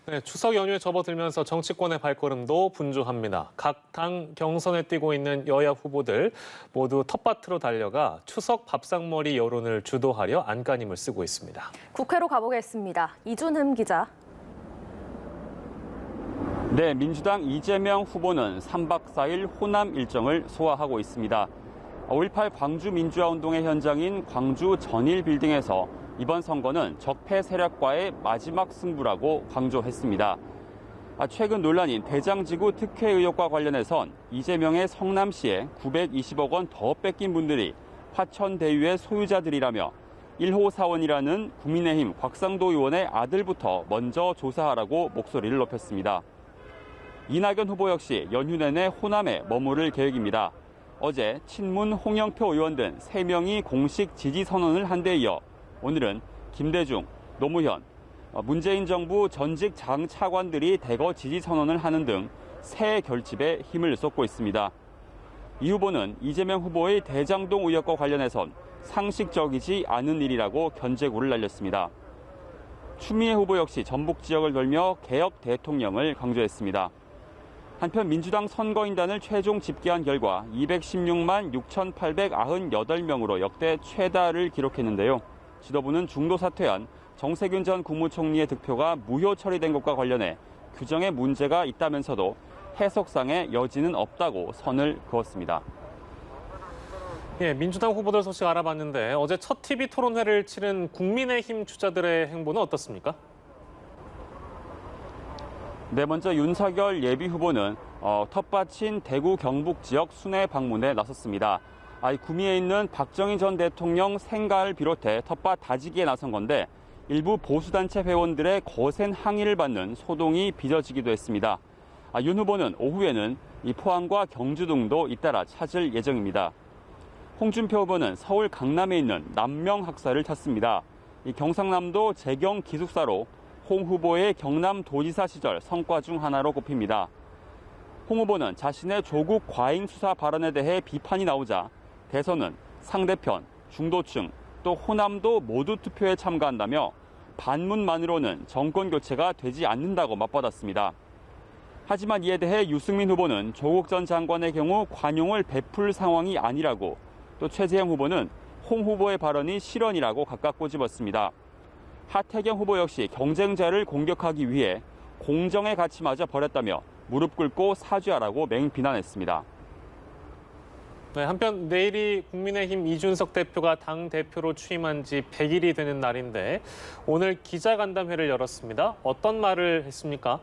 네, 추석 연휴에 접어들면서 정치권의 발걸음도 분주합니다. 각 당 경선에 뛰고 있는 여야 후보들 모두 텃밭으로 달려가 추석 밥상머리 여론을 주도하려 안간힘을 쓰고 있습니다. 국회로 가보겠습니다. 이준흠 기자. 네, 민주당 이재명 후보는 3박 4일 호남 일정을 소화하고 있습니다. 5.18 광주 민주화운동의 현장인 광주 전일빌딩에서 이번 선거는 적폐 세력과의 마지막 승부라고 강조했습니다. 최근 논란인 대장지구 특혜 의혹과 관련해선 이재명의 성남시에 920억 원 더 뺏긴 분들이 화천대유의 소유자들이라며 1호 사원이라는 국민의힘 곽상도 의원의 아들부터 먼저 조사하라고 목소리를 높였습니다. 이낙연 후보 역시 연휴 내내 호남에 머무를 계획입니다. 어제 친문 홍영표 의원 등 3명이 공식 지지 선언을 한 데 이어 오늘은 김대중, 노무현, 문재인 정부 전직 장 차관들이 대거 지지 선언을 하는 등 새 결집에 힘을 쏟고 있습니다. 이 후보는 이재명 후보의 대장동 의혹과 관련해선 상식적이지 않은 일이라고 견제구를 날렸습니다. 추미애 후보 역시 전북 지역을 돌며 개혁 대통령을 강조했습니다. 한편 민주당 선거인단을 최종 집계한 결과 216만 6,898명으로 역대 최다를 기록했는데요. 지도부는 중도 사퇴한 정세균 전 국무총리의 득표가 무효 처리된 것과 관련해 규정에 문제가 있다면서도 해석상의 여지는 없다고 선을 그었습니다. 예, 민주당 후보들 소식 알아봤는데 어제 첫 TV 토론회를 치른 국민의힘 주자들의 행보는 어떻습니까? 네, 먼저 윤석열 예비후보는 텃밭인 대구 경북 지역 순회 방문에 나섰습니다. 구미에 있는 박정희 전 대통령 생가를 비롯해 텃밭 다지기에 나선 건데 일부 보수단체 회원들의 거센 항의를 받는 소동이 빚어지기도 했습니다. 윤 후보는 오후에는 이 포항과 경주 등도 잇따라 찾을 예정입니다. 홍준표 후보는 서울 강남에 있는 남명학사를 찾습니다. 이 경상남도 재경 기숙사로 홍 후보의 경남도지사 시절 성과 중 하나로 꼽힙니다. 홍 후보는 자신의 조국 과잉 수사 발언에 대해 비판이 나오자 대선은 상대편, 중도층, 또 호남도 모두 투표에 참가한다며 반문만으로는 정권 교체가 되지 않는다고 맞받았습니다. 하지만 이에 대해 유승민 후보는 조국 전 장관의 경우 관용을 베풀 상황이 아니라고, 또 최재형 후보는 홍 후보의 발언이 실언이라고 각각 꼬집었습니다. 하태경 후보 역시 경쟁자를 공격하기 위해 공정의 가치마저 버렸다며 무릎 꿇고 사죄하라고 맹비난했습니다. 네, 한편 내일이 국민의힘 이준석 대표가 당대표로 취임한 지 100일이 되는 날인데 오늘 기자간담회를 열었습니다. 어떤 말을 했습니까?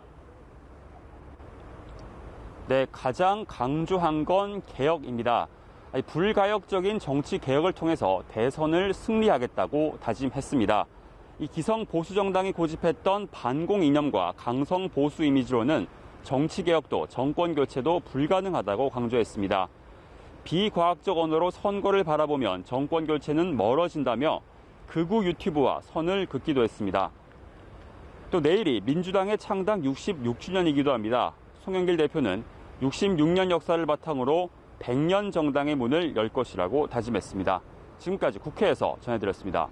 네, 가장 강조한 건 개혁입니다. 불가역적인 정치 개혁을 통해서 대선을 승리하겠다고 다짐했습니다. 이 기성 보수 정당이 고집했던 반공 이념과 강성 보수 이미지로는 정치 개혁도 정권 교체도 불가능하다고 강조했습니다. 비과학적 언어로 선거를 바라보면 정권 교체는 멀어진다며 극우 유튜브와 선을 긋기도 했습니다. 또 내일이 민주당의 창당 66주년이기도 합니다. 송영길 대표는 66년 역사를 바탕으로 100년 정당의 문을 열 것이라고 다짐했습니다. 지금까지 국회에서 전해드렸습니다.